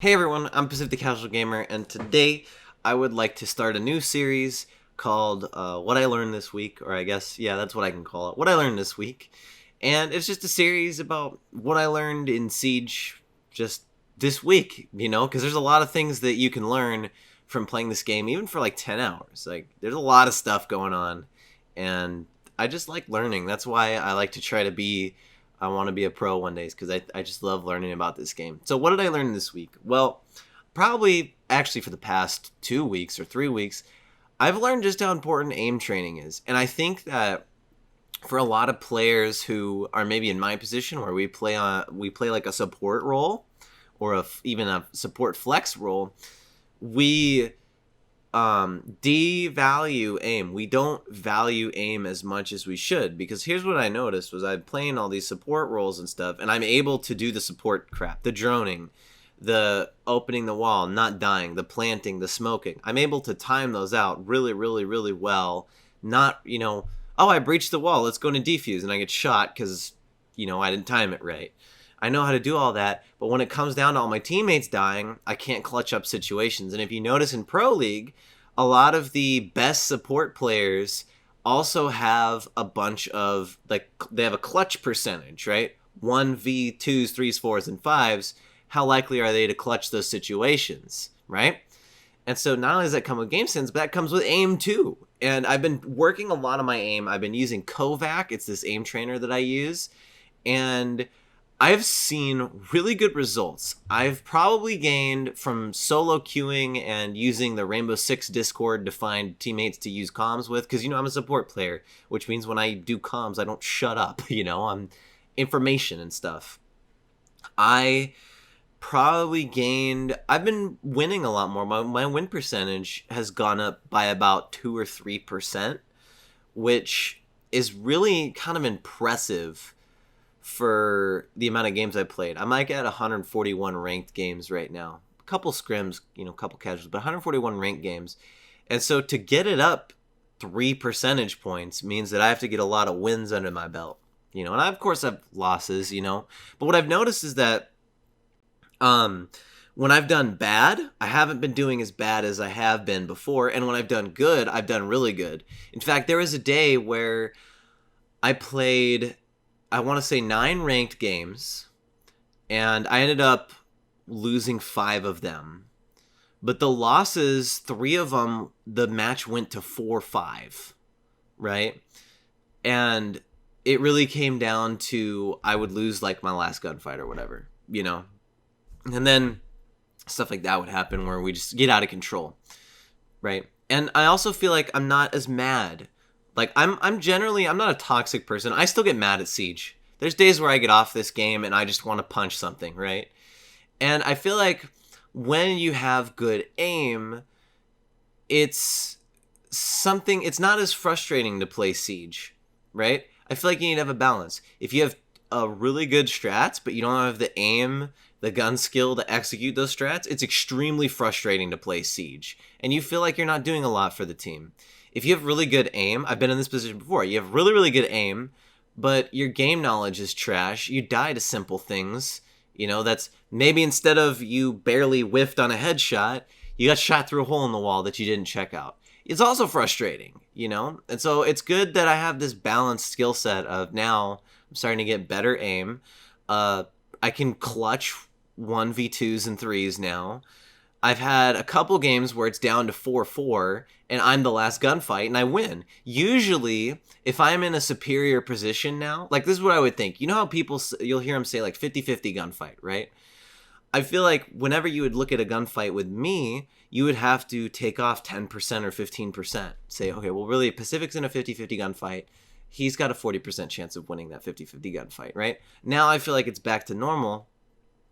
Hey everyone, I'm Pacific the Casual Gamer, and today I would like to start a new series called What I Learned This Week, or I guess, yeah, that's what I can call it, What I Learned This Week. And it's just a series about what I learned in Siege just this week, because there's a lot of things that you can learn from playing this game, even for like 10 hours. Like, there's a lot of stuff going on, and I just like learning. That's why I like to try to be I want to be a pro one day because I just love learning about this game. So what did I learn this week? Well, probably actually for the past 2 weeks or 3 weeks, I've learned just how important aim training is. And I think that for a lot of players who are maybe in my position where we play like a support role or even a support flex role, we devalue aim. We don't value aim as much as we should, because here's what I noticed was I'm playing all these support roles and stuff, and I'm able to do the support crap, the droning, the opening the wall, not dying, the planting, the smoking. I'm able to time those out really, really, really well. Not, oh, I breached the wall, let's go into defuse, and I get shot because, I didn't time it right. I know how to do all that, but when it comes down to all my teammates dying, I can't clutch up situations. And if you notice in Pro League, a lot of the best support players also have a bunch of, like, they have a clutch percentage, right? 1v2s, 3s, 4s, and 5s. How likely are they to clutch those situations, right? And so not only does that come with game sense, but that comes with aim too. And I've been working a lot on my aim. I've been using Kovac. It's this aim trainer that I use. And I've seen really good results. I've probably gained from solo queuing and using the Rainbow Six Discord to find teammates to use comms with, because, I'm a support player, which means when I do comms, I don't shut up, I'm information and stuff. I probably gained, I've been winning a lot more. My win percentage has gone up by about 2 or 3%, which is really kind of impressive for the amount of games I played. I'm like at 141 ranked games right now. A couple scrims, a couple casuals, but 141 ranked games. And so to get it up 3 percentage points means that I have to get a lot of wins under my belt. And I, of course, have losses, But what I've noticed is that when I've done bad, I haven't been doing as bad as I have been before. And when I've done good, I've done really good. In fact, there was a day where I played, I want to say 9 ranked games, and I ended up losing 5 of them. But the losses, 3 of them, the match went to 4-5, right? And it really came down to I would lose like my last gunfight or whatever, And then stuff like that would happen where we just get out of control, right? And I also feel like I'm not as mad. Like, I'm not a toxic person. I still get mad at Siege. There's days where I get off this game and I just want to punch something, right? And I feel like when you have good aim, it's not as frustrating to play Siege, right? I feel like you need to have a balance. If you have a really good strats, but you don't have the aim, the gun skill to execute those strats, it's extremely frustrating to play Siege. And you feel like you're not doing a lot for the team. If you have really good aim, I've been in this position before, you have really, really good aim, but your game knowledge is trash, you die to simple things, that's maybe instead of you barely whiffed on a headshot, you got shot through a hole in the wall that you didn't check out. It's also frustrating, And so it's good that I have this balanced skill set of now I'm starting to get better aim. I can clutch 1v2s and 3s now. I've had a couple games where it's down to 4-4 and I'm the last gunfight and I win. Usually, if I'm in a superior position now, like this is what I would think. You know how you'll hear them say like 50-50 gunfight, right? I feel like whenever you would look at a gunfight with me, you would have to take off 10% or 15%. Say, okay, well, really, Pacific's in a 50-50 gunfight. He's got a 40% chance of winning that 50-50 gunfight, right? Now I feel like it's back to normal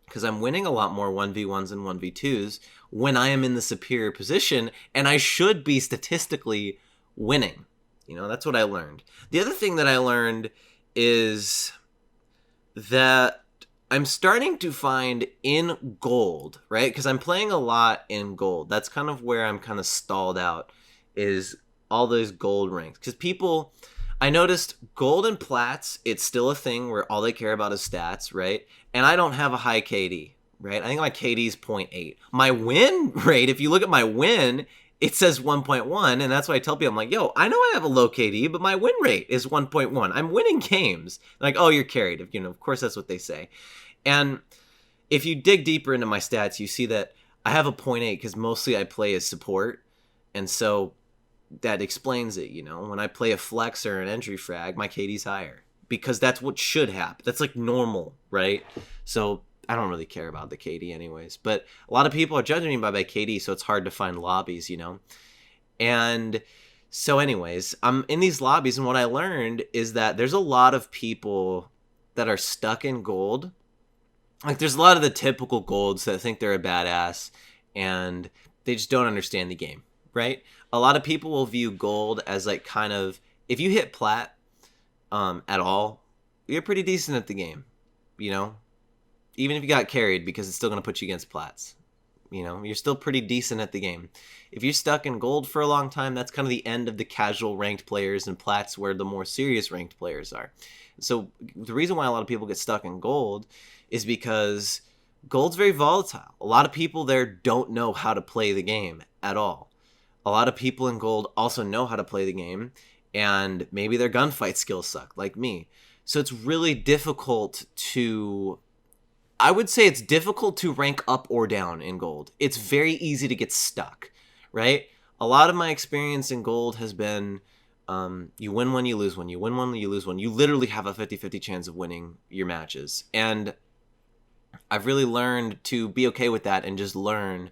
because I'm winning a lot more 1v1s and 1v2s when I am in the superior position, and I should be statistically winning. That's what I learned. The other thing that I learned is that I'm starting to find in gold, right? Because I'm playing a lot in gold. That's kind of where I'm kind of stalled out, is all those gold ranks. Because I noticed gold and plats, it's still a thing where all they care about is stats, right? And I don't have a high KD, right? I think my KD is 0.8. My win rate, if you look at my win, it says 1.1, and that's why I tell people, I'm like, yo, I know I have a low KD, but my win rate is 1.1. I'm winning games. They're like, oh, you're carried. Of course, that's what they say. And if you dig deeper into my stats, you see that I have a 0.8 because mostly I play as support, and so that explains it. When I play a flex or an entry frag, my KD's higher because that's what should happen. That's like normal, right? So I don't really care about the KD anyways, but a lot of people are judging me by my KD, so it's hard to find lobbies, And so anyways, I'm in these lobbies, and what I learned is that there's a lot of people that are stuck in gold. Like, there's a lot of the typical golds that think they're a badass, and they just don't understand the game, right? A lot of people will view gold as like kind of, if you hit plat at all, you're pretty decent at the game, even if you got carried, because it's still going to put you against plats. You're still pretty decent at the game. If you're stuck in gold for a long time, that's kind of the end of the casual ranked players, and plats where the more serious ranked players are. So the reason why a lot of people get stuck in gold is because gold's very volatile. A lot of people there don't know how to play the game at all. A lot of people in gold also know how to play the game, and maybe their gunfight skills suck, like me. So it's really difficult I would say it's difficult to rank up or down in gold. It's very easy to get stuck, right? A lot of my experience in gold has been you win one, you lose one. You win one, you lose one. You literally have a 50-50 chance of winning your matches. And I've really learned to be okay with that and just learn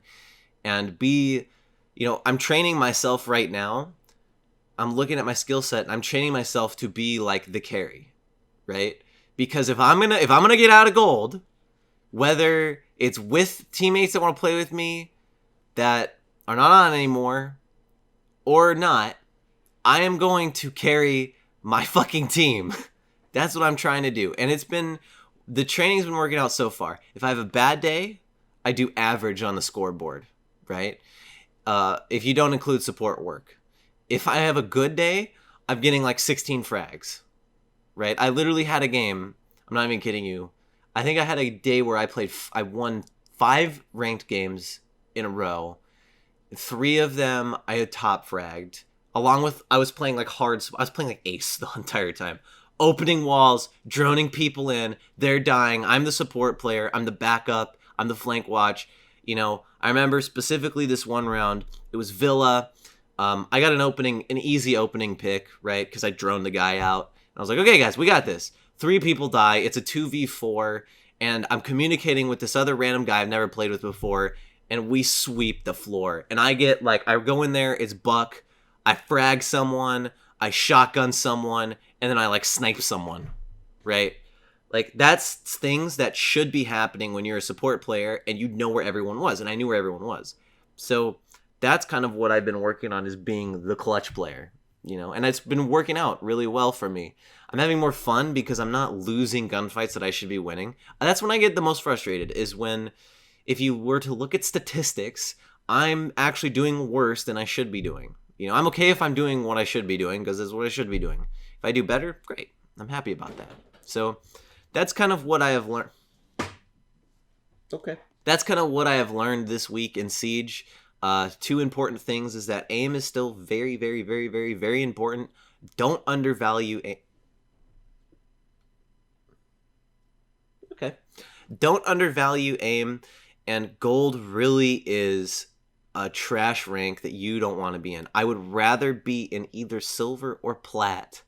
and be, I'm training myself right now. I'm looking at my skill set and I'm training myself to be like the carry, right? Because if I'm gonna get out of gold, whether it's with teammates that want to play with me that are not on anymore or not, I am going to carry my fucking team. That's what I'm trying to do. And the training's been working out so far. If I have a bad day, I do average on the scoreboard, right? If you don't include support work. If I have a good day, I'm getting like 16 frags, right? I literally had a game, I'm not even kidding you, I think I had a day where I won 5 ranked games in a row. 3 of them I had top fragged. Along with, I was playing like ace the entire time. Opening walls, droning people in, they're dying. I'm the support player, I'm the backup, I'm the flank watch. I remember specifically this one round, it was Villa. I got an easy opening pick, right? Because I droned the guy out. And I was like, okay guys, we got this. 3 people die, it's a 2v4, and I'm communicating with this other random guy I've never played with before, and we sweep the floor. And I go in there, it's Buck, I frag someone, I shotgun someone, and then I snipe someone, right? That's things that should be happening when you're a support player and you know where everyone was, and I knew where everyone was. So that's kind of what I've been working on, is being the clutch player, and it's been working out really well for me. I'm having more fun because I'm not losing gunfights that I should be winning. That's when I get the most frustrated, is when, if you were to look at statistics, I'm actually doing worse than I should be doing. I'm okay if I'm doing what I should be doing, because it's what I should be doing. If I do better, great. I'm happy about that. So that's kind of what I have learned. Okay. That's kind of what I have learned this week in Siege. 2 important things is that aim is still very, very, very, very, very important. Don't undervalue aim. Okay. Don't undervalue aim, and gold really is a trash rank that you don't want to be in. I would rather be in either silver or plat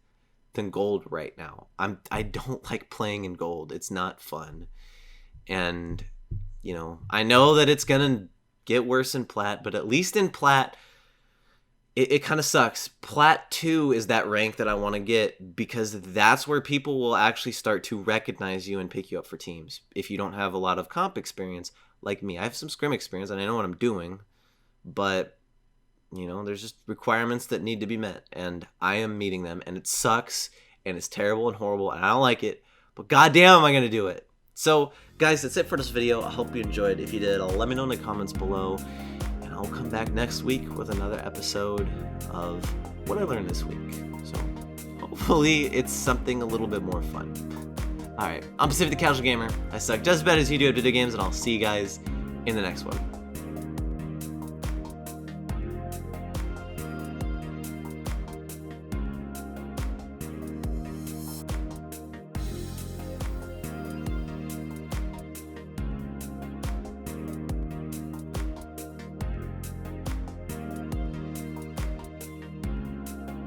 than gold right now. I don't like playing in gold. It's not fun. And, I know that it's going to get worse in plat, but at least in plat, it kind of sucks. Plat 2 is that rank that I want to get, because that's where people will actually start to recognize you and pick you up for teams. If you don't have a lot of comp experience like me. I have some scrim experience and I know what I'm doing, but there's just requirements that need to be met, and I am meeting them, and it sucks, and it's terrible and horrible, and I don't like it, but goddamn am I going to do it. So guys, that's it for this video. I hope you enjoyed. If you did, let me know in the comments below. I'll come back next week with another episode of what I learned this week. So hopefully it's something a little bit more fun. Alright, I'm Pacific the Casual Gamer. I suck just as bad as you do at video games, and I'll see you guys in the next one.